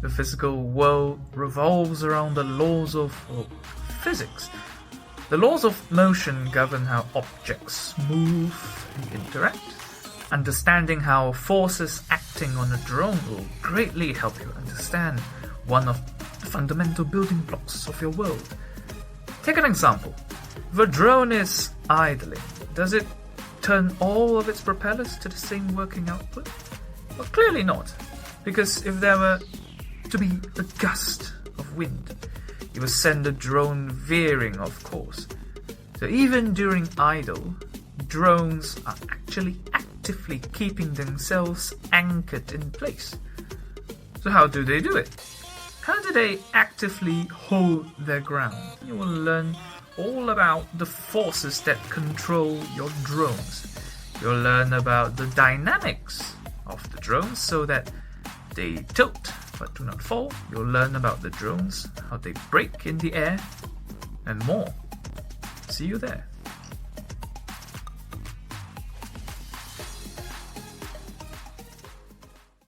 The physical world revolves around the laws of physics. The laws of motion govern how objects move and interact. Understanding how forces acting on a drone will greatly help you understand one of the fundamental building blocks of your world. Take an example. If a drone is idling, does it turn all of its propellers to the same working output? Well, clearly not, because if there were to be a gust of wind, it would send the drone veering off course. So even during idle, drones are actually actively keeping themselves anchored in place. So how do they do it? How do they actively hold their ground? You will learn all about the forces that control your drones. You'll learn about the dynamics of the drones so that they tilt but do not fall. You'll learn about the drones, how they brake in the air, and more. See you there.